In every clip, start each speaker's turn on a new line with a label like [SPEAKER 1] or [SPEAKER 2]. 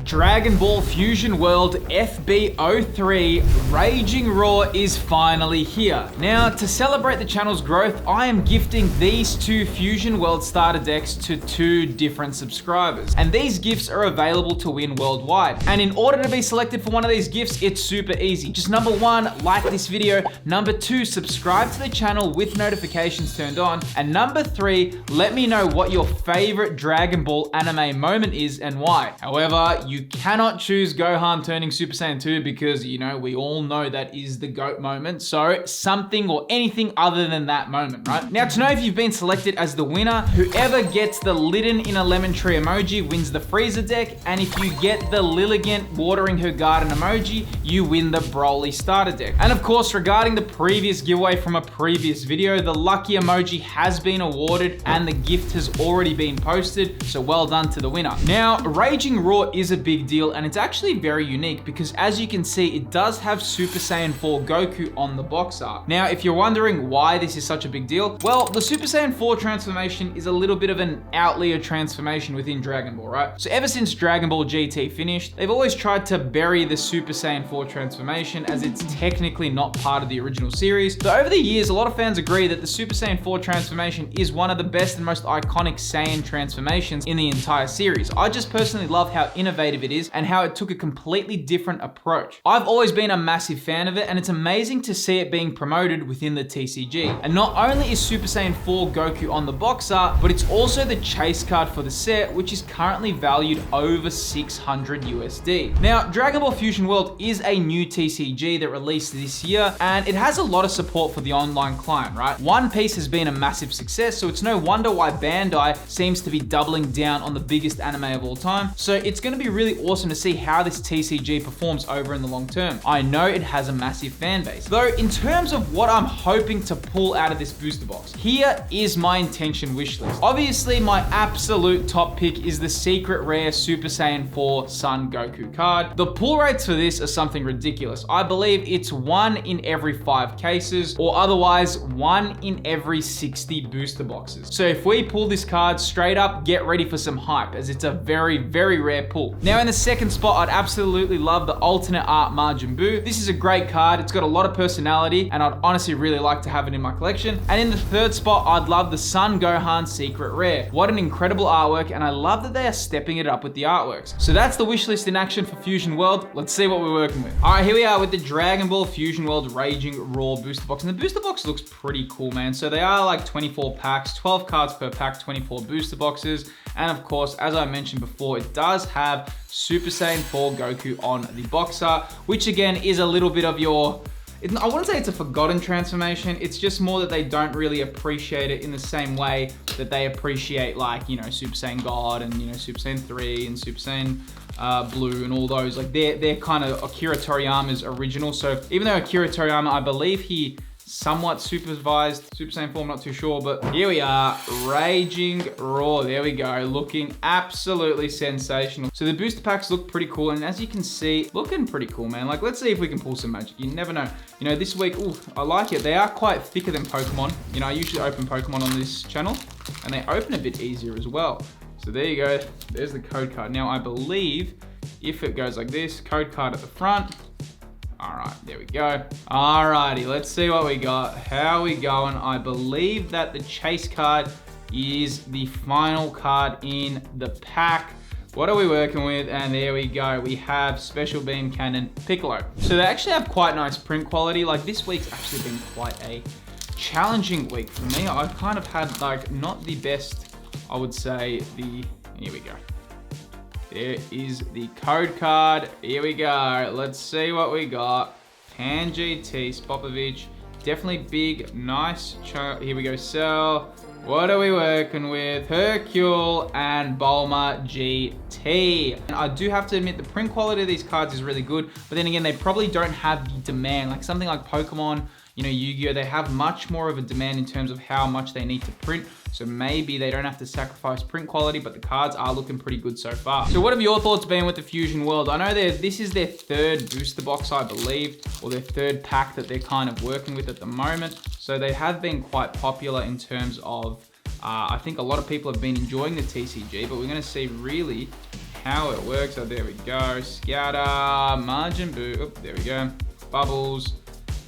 [SPEAKER 1] Dragon Ball Fusion World FB03 Raging Roar is finally here. Now, to celebrate the channel's growth, I am gifting these two Fusion World starter decks to 2 different subscribers. And these gifts are available to win worldwide. And in order to be selected for one of these gifts, it's super easy. Just number 1, like this video. Number 2, subscribe to the channel with notifications turned on. And number 3, let me know what your favorite Dragon Ball anime moment is and why. However, you cannot choose Gohan turning Super Saiyan 2 because, you know, we all know that is the GOAT moment. So something or anything other than that moment, right? Now, to know if you've been selected as the winner, whoever gets the Litten in a lemon tree emoji wins the Frieza deck. And if you get the Lilligant watering her garden emoji, you win the Broly starter deck. And of course, regarding the previous giveaway from a previous video, the lucky emoji has been awarded and the gift has already been posted. So well done to the winner. Now, Raging Roar is a big deal and it's actually very unique because as you can see, it does have Super Saiyan 4 Goku on the box art. Now, if you're wondering why this is such a big deal, well, the Super Saiyan 4 transformation is a little bit of an outlier transformation within Dragon Ball, right? So ever since Dragon Ball GT finished, they've always tried to bury the Super Saiyan 4 transformation as it's technically not part of the original series. So over the years, a lot of fans agree that the Super Saiyan 4 transformation is one of the best and most iconic Saiyan transformations in the entire series. I just personally love how innovative it is and how it took a completely different approach. I've always been a massive fan of it and it's amazing to see it being promoted within the TCG. And not only is Super Saiyan 4 Goku on the box art, but it's also the chase card for the set, which is currently valued over 600 USD. Now, Dragon Ball Fusion World is a new TCG that released this year and it has a lot of support for the online client, right? One Piece has been a massive success, so it's no wonder why Bandai seems to be doubling down on the biggest anime of all time. So it's going to be really awesome to see how this TCG performs over in the long term. I know it has a massive fan base. Though in terms of what I'm hoping to pull out of this booster box, here is my intention wish list. Obviously, my absolute top pick is the secret rare Super Saiyan 4 Son Goku card. The pull rates for this are something ridiculous. I believe it's 1 in every 5 cases, or otherwise 1 in every 60 booster boxes. So if we pull this card straight up, get ready for some hype as it's a very, very rare pull. Now in the second spot, I'd absolutely love the alternate art Majin Buu. This is a great card. It's got a lot of personality and I'd honestly really like to have it in my collection. And in the third spot, I'd love the Son Gohan secret rare. What an incredible artwork and I love that they are stepping it up with the artworks. So that's the wish list in action for Fusion World. Let's see what we're working with. All right, here we are with the Dragon Ball Fusion World Raging Roar booster box. And the booster box looks pretty cool, man. So they are like 24 packs, 12 cards per pack, 24 booster boxes. And of course, as I mentioned before, it does have Super Saiyan 4 Goku on the box art, which again is a little bit of your, I wouldn't say it's a forgotten transformation. It's just more that they don't really appreciate it in the same way that they appreciate, like, you know, Super Saiyan God and, you know, Super Saiyan 3 and Super Saiyan Blue and all those. Like they're kind of Akira Toriyama's original. So even though Akira Toriyama, I believe he somewhat supervised Super Saiyan 4, I'm not too sure, but here we are, Raging Roar, there we go, looking absolutely sensational. So the booster packs look pretty cool, and as you can see, looking pretty cool, man. Like, let's see if we can pull some magic. You never know. You know, this week, ooh, I like it. They are quite thicker than Pokemon. You know, I usually open Pokemon on this channel, and they open a bit easier as well. So there you go, there's the code card. Now, I believe if it goes like this, code card at the front. All right, there we go. All righty, let's see what we got. How are we going? I believe that the chase card is the final card in the pack. What are we working with? And there we go. We have Special Beam Cannon Piccolo. So they actually have quite nice print quality. Like this week's actually been quite a challenging week for me. I kind of had like not the best, I would say here we go. There is the code card. Here we go. Let's see what we got. Pan GT, Spopovich. Definitely big, nice. Here we go, Cell. What are we working with? Hercule and Bulma GT. And I do have to admit the print quality of these cards is really good, but then again, they probably don't have the demand. Like something like Pokemon, you know, Yu-Gi-Oh, they have much more of a demand in terms of how much they need to print. So maybe they don't have to sacrifice print quality, but the cards are looking pretty good so far. So what have your thoughts been with the Fusion World? I know this is their 3rd booster box, I believe, or their 3rd pack that they're kind of working with at the moment. So they have been quite popular in terms of, I think a lot of people have been enjoying the TCG, but we're gonna see really how it works. Oh, there we go. Scatter, Majin Buu. Oh, there we go. Bubbles.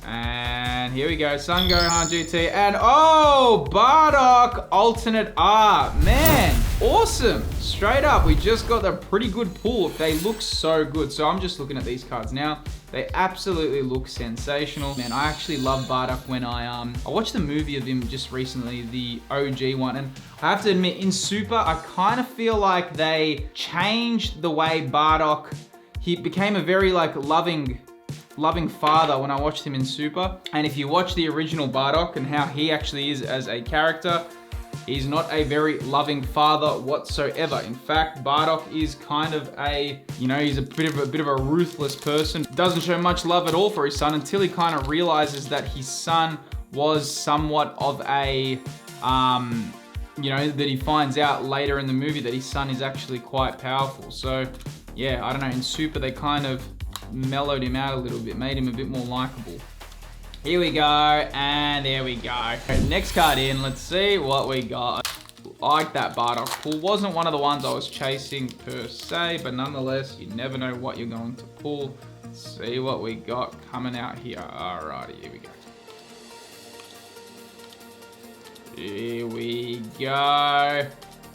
[SPEAKER 1] And here we go. Sun Gohan GT. And oh, Bardock alternate art. Man, awesome. Straight up, we just got a pretty good pull. They look so good. So I'm just looking at these cards now. They absolutely look sensational. Man, I actually love Bardock when I watched the movie of him just recently, the OG one. And I have to admit, in Super, I kind of feel like they changed the way Bardock, he became a very like loving father when I watched him in Super. And if you watch the original Bardock and how he actually is as a character, he's not a very loving father whatsoever. In fact, Bardock is kind of a, he's a bit of a ruthless person. Doesn't show much love at all for his son until he kind of realizes that his son was somewhat of a, that he finds out later in the movie that his son is actually quite powerful. So yeah, I don't know, in Super they kind of mellowed him out a little bit, made him a bit more likable. Here we go, and there we go. Next card in, let's see what we got. I like that Bardock pull. Wasn't one of the ones I was chasing per se, but nonetheless, you never know what you're going to pull. Let's see what we got coming out here. Alrighty, here we go. Here we go.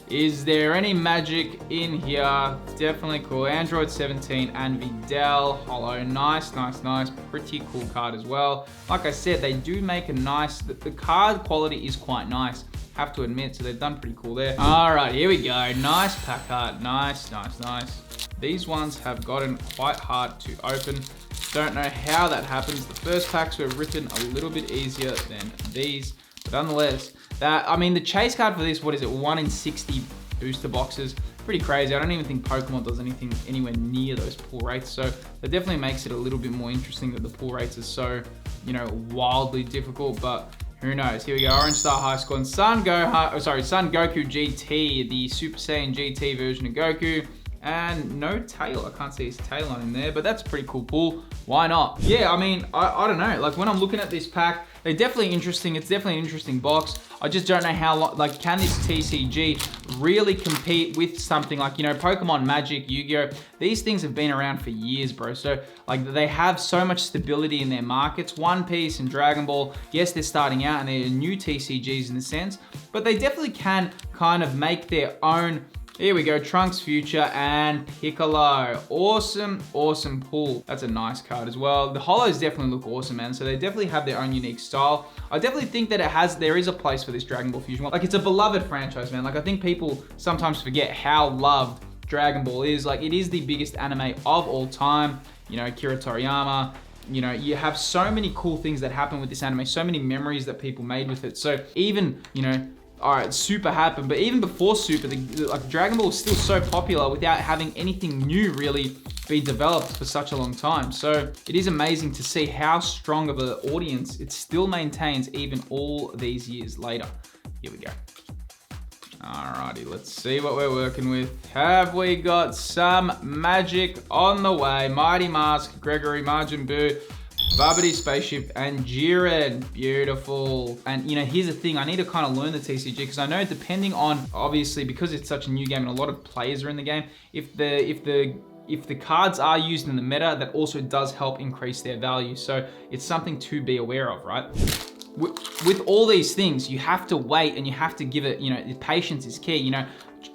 [SPEAKER 1] Is there any magic in here? Definitely cool. Android 17 and Videl Hollow. Nice. Pretty cool card as well. Like I said, they do make a nice, the card quality is quite nice, have to admit, so they've done pretty cool there. All right, here we go. Nice pack art. Nice. These ones have gotten quite hard to open. Don't know how that happens. The first packs were written a little bit easier than these, but nonetheless, the chase card for this, what is it, 1 in 60 booster boxes. Pretty crazy. I don't even think Pokemon does anything anywhere near those pull rates, so that definitely makes it a little bit more interesting that the pull rates are so, wildly difficult, but who knows. Here we go, Orange Star High School and Sun Goku GT, the Super Saiyan GT version of Goku. And no tail, I can't see his tail on him there, but that's a pretty cool pull. Why not? Yeah, I don't know. Like when I'm looking at this pack, they're definitely interesting. It's definitely an interesting box. I just don't know how long, can this TCG really compete with something like, Pokemon, Magic, Yu-Gi-Oh! These things have been around for years, bro. So they have so much stability in their markets. One Piece and Dragon Ball, yes, they're starting out and they're new TCGs in a sense, but they definitely can kind of make their own. Here we go, Trunks Future and Piccolo. Awesome pull. That's a nice card as well. The holos definitely look awesome, man. So they definitely have their own unique style. I definitely think that there is a place for this Dragon Ball Fusion. Like it's a beloved franchise, man. Like I think people sometimes forget how loved Dragon Ball is. Like it is the biggest anime of all time. Akira Toriyama. You have so many cool things that happen with this anime, so many memories that people made with it. So even, all right, Super happened, but even before Super, Dragon Ball was still so popular without having anything new really be developed for such a long time. So it is amazing to see how strong of an audience it still maintains even all these years later. Here we go. Alrighty, let's see what we're working with. Have we got some magic on the way? Mighty Mask, Gregory, Majin Buu, Babidi Spaceship, and Jiren. Beautiful. And here's the thing, I need to kind of learn the TCG because I know depending on, obviously because it's such a new game and a lot of players are in the game, if the cards are used in the meta, that also does help increase their value. So it's something to be aware of, right? With all these things, you have to wait and you have to give it, patience is key.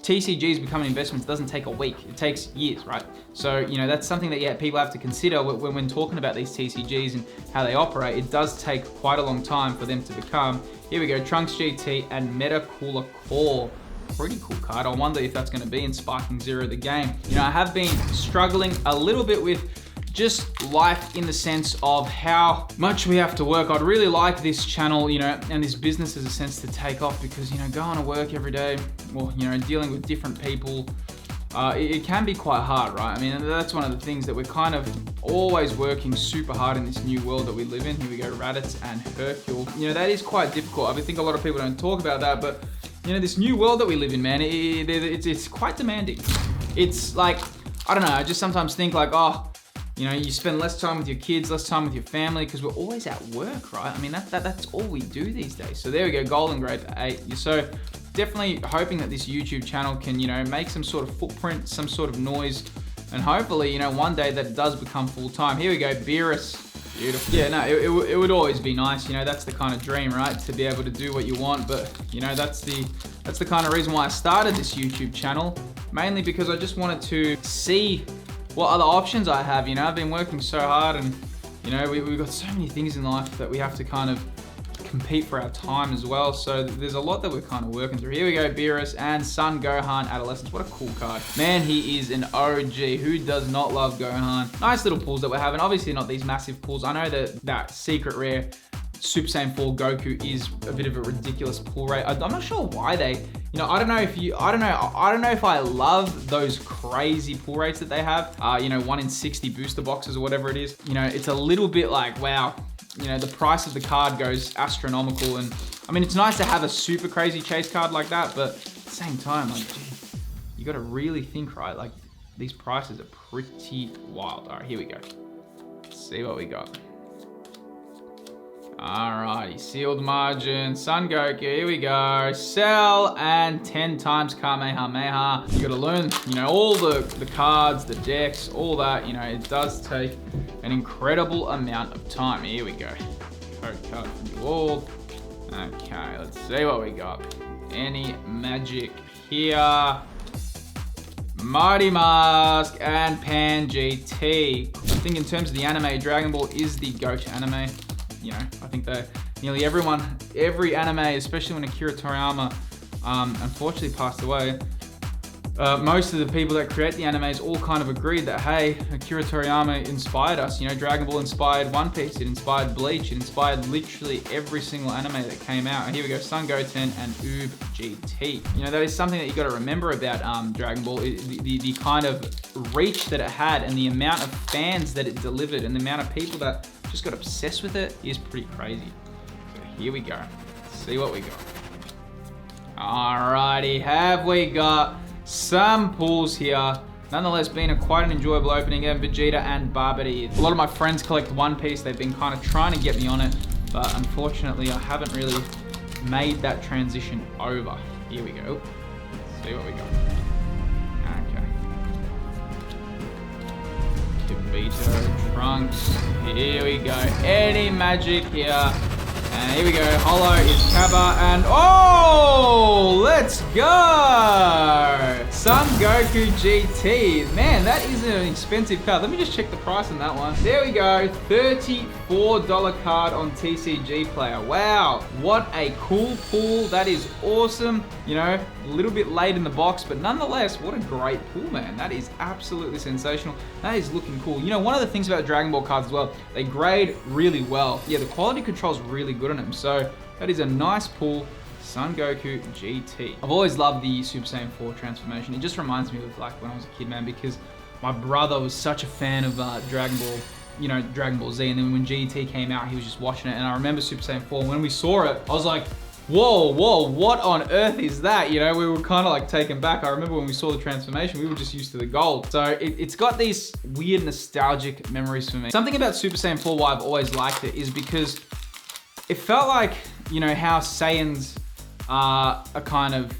[SPEAKER 1] TCGs becoming investments doesn't take a week, it takes years, right? So, that's something that people have to consider when talking about these TCGs and how they operate. It does take quite a long time for them to become. Here we go, Trunks GT and Meta Cooler Core. Pretty cool card. I wonder if that's going to be in Sparking Zero, the game. I have been struggling a little bit with just life in the sense of how much we have to work. I'd really like this channel, and this business as a sense to take off because, going to work every day, or, dealing with different people, it can be quite hard, right? That's one of the things that we're kind of always working super hard in this new world that we live in. Here we go, Raditz and Hercule. That is quite difficult. I think a lot of people don't talk about that, but, this new world that we live in, man, it's quite demanding. It's like, I don't know, I just sometimes think like, you spend less time with your kids, less time with your family, because we're always at work, right? That's all we do these days. So there we go, Golden Grape 8. So definitely hoping that this YouTube channel can, you know, make some sort of footprint, some sort of noise, and hopefully, you know, one day that it does become full-time. Here we go, Beerus. Beautiful. Yeah, no, it would always be nice, you know, that's the kind of dream, right? To be able to do what you want, but, you know, that's the kind of reason why I started this YouTube channel, mainly because I just wanted to see what other options I have, you know? I've been working so hard and, you know, we've got so many things in life that we have to kind of compete for our time as well. So there's a lot that we're kind of working through. Here we go, Beerus and Son Gohan Adolescence. What a cool card. Man, he is an OG. Who does not love Gohan? Nice little pulls that we're having. Obviously not these massive pulls. I know that secret rare Super Saiyan 4 Goku is a bit of a ridiculous pull rate. I'm not sure why they, you know, I don't know if I love those crazy pull rates that they have. You know, 1 in 60 booster boxes or whatever it is. You know, it's a little bit like, wow, you know, the price of the card goes astronomical. And I mean, it's nice to have a super crazy chase card like that, but at the same time, like, gee, you got to really think, right? Like, these prices are pretty wild. All right, here we go. Let's see what we got. Alrighty, sealed margin, Son Goku, here we go. Cell and 10 times Kamehameha. You gotta learn, you know, all the cards, the decks, all that, you know, it does take an incredible amount of time. Here we go. Code card from you all. Okay, let's see what we got. Any magic here? Mighty Mask and Pan GT. I think in terms of the anime, Dragon Ball is the go-to anime. You know, I think that nearly every anime, especially when Akira Toriyama unfortunately passed away, most of the people that create the animes all kind of agreed that, hey, Akira Toriyama inspired us. You know, Dragon Ball inspired One Piece, it inspired Bleach, it inspired literally every single anime that came out. And here we go, Son Goten and Oob GT. You know, that is something that you got to remember about Dragon Ball, the kind of reach that it had and the amount of fans that it delivered and the amount of people that just got obsessed with it is pretty crazy. So here we go. Let's see what we got. Alrighty, have we got some pulls here. Nonetheless, been quite an enjoyable opening. And Vegeta and Babidi. A lot of my friends collect One Piece. They've been kind of trying to get me on it, but unfortunately, I haven't really made that transition over. Here we go. Let's see what we got. Vito, Trunks, here we go. Any magic here. And here we go. Holo is Kaba and oh, let's go! Son Goku GT. Man, that is an expensive card. Let me just check the price on that one. There we go. $34 card on TCG Player. Wow, what a cool pull. That is awesome. You know, a little bit late in the box, but nonetheless, what a great pull, man. That is absolutely sensational. That is looking cool. You know, one of the things about Dragon Ball cards as well, they grade really well. Yeah, the quality control is really good on them. So that is a nice pull. Son Goku GT. I've always loved the Super Saiyan 4 transformation. It just reminds me of like when I was a kid, man, because my brother was such a fan of Dragon Ball, you know, Dragon Ball Z. And then when GT came out, he was just watching it. And I remember Super Saiyan 4. When we saw it, I was like, whoa, what on earth is that? You know, we were kind of like taken back. I remember when we saw the transformation, we were just used to the gold. So it's got these weird nostalgic memories for me. Something about Super Saiyan 4 why I've always liked it is because it felt like, you know, how Saiyans are kind of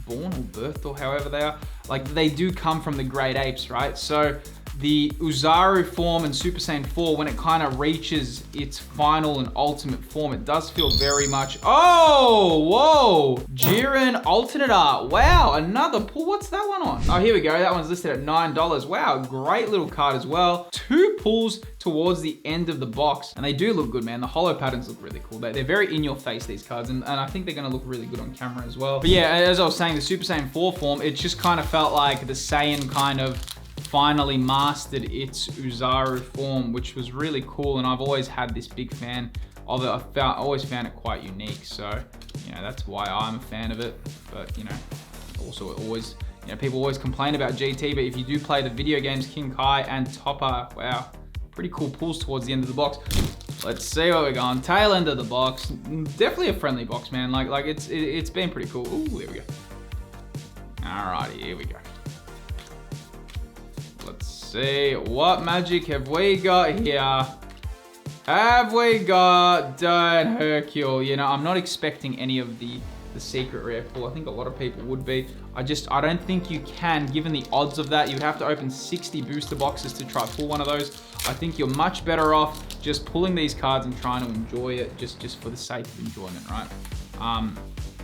[SPEAKER 1] born or birthed or however they are. Like they do come from the great apes, right? So the Uzaru form in Super Saiyan 4, when it kind of reaches its final and ultimate form, it does feel very much, oh, whoa, Jiren alternate art. Wow, another pull. What's that one on? Oh, here we go. That one's listed at $9. Wow, great little card as well. 2 pulls towards the end of the box, and they do look good, man. The holo patterns look really cool. They're very in your face, these cards, and I think they're gonna look really good on camera as well. But yeah, as I was saying, the Super Saiyan 4 form, it just kind of felt like the Saiyan kind of finally mastered its Uzaru form, which was really cool, and I've always had this big fan of it. I always found it quite unique, so you know that's why I'm a fan of it. But you know, also always, you know, people always complain about GT, but if you do play the video games, King Kai and Topper, wow, pretty cool pulls towards the end of the box. Let's see what we're going. Tail end of the box, definitely a friendly box, man. Like it's been pretty cool. Ooh, there we go. Alrighty, here we go. Let's see, what magic have we got here? Have we got Don Hercule? You know, I'm not expecting any of the the secret rare pull. I think a lot of people would be. I don't think you can, given the odds of that. You have to open 60 booster boxes to try pull one of those. I think you're much better off just pulling these cards and trying to enjoy it just for the sake of enjoyment, right?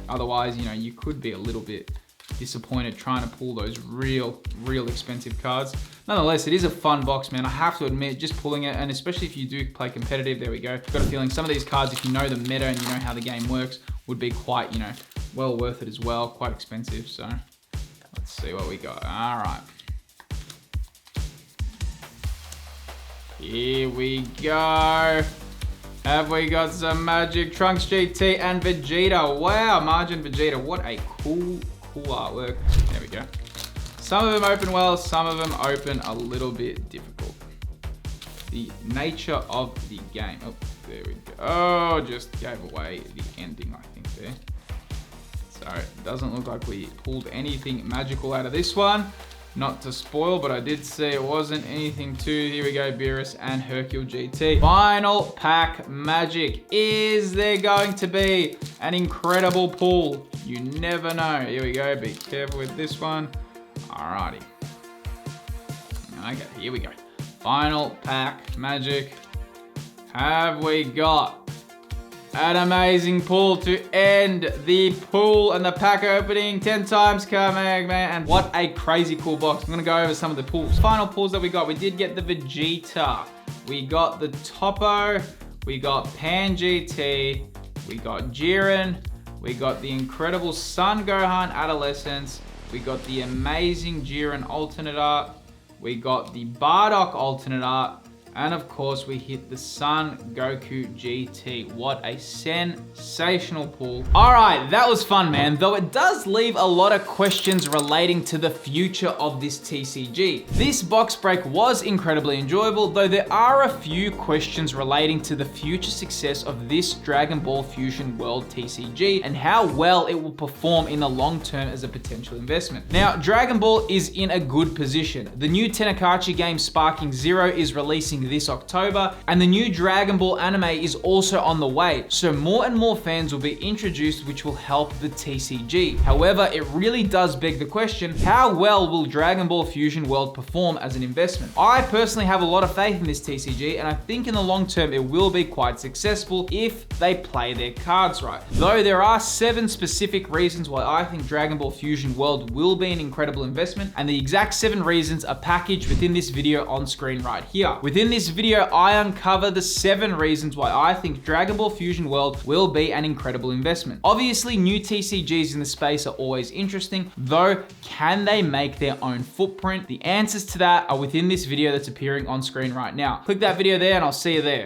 [SPEAKER 1] Otherwise, you know, you could be a little bit disappointed trying to pull those real expensive cards. Nonetheless, it is a fun box, man. I have to admit, just pulling it, and especially if you do play competitive, there we go. Got a feeling some of these cards, if you know the meta and you know how the game works, would be quite, you know, well worth it as well. Quite expensive, so let's see what we got. All right. Here we go. Have we got some Magic Trunks GT and Vegeta? Wow, Margin Vegeta. What a cool artwork. There we go. Some of them open well, some of them open a little bit difficult. The nature of the game. Oh, there we go. Oh, just gave away the ending, I think, there. So it doesn't look like we pulled anything magical out of this one. Not to spoil, but I did see it wasn't anything too. Here we go, Beerus and Hercule GT. Final pack magic. Is there going to be an incredible pull? You never know. Here we go, be careful with this one. Alrighty. Okay, here we go. Final pack magic. Have we got an amazing pull to end the pull and the pack opening 10 times coming, man. And what a crazy cool box. I'm gonna go over some of the pulls. Final pulls that we got. We did get the Vegeta. We got the Toppo. We got Pan GT. We got Jiren. We got the incredible Son Gohan Adolescence. We got the amazing Jiren alternate art. We got the Bardock alternate art. And of course, we hit the Son Goku GT. What a sensational pull. All right, that was fun, man. Though it does leave a lot of questions relating to the future of this TCG. This box break was incredibly enjoyable, though there are a few questions relating to the future success of this Dragon Ball Fusion World TCG and how well it will perform in the long term as a potential investment. Now, Dragon Ball is in a good position. The new Tenkaichi game Sparking Zero is releasing this October, and the new Dragon Ball anime is also on the way, so more and more fans will be introduced, which will help the TCG. However, it really does beg the question, how well will Dragon Ball Fusion World perform as an investment? I personally have a lot of faith in this TCG, and I think in the long term it will be quite successful if they play their cards right. Though there are 7 specific reasons why I think Dragon Ball Fusion World will be an incredible investment, and the exact 7 reasons are packaged within this video on screen right here. Within this video, I uncover the 7 reasons why I think Dragon Ball Fusion World will be an incredible investment. Obviously, new TCGs in the space are always interesting, though can they make their own footprint? The answers to that are within this video that's appearing on screen right now. Click that video there and I'll see you there.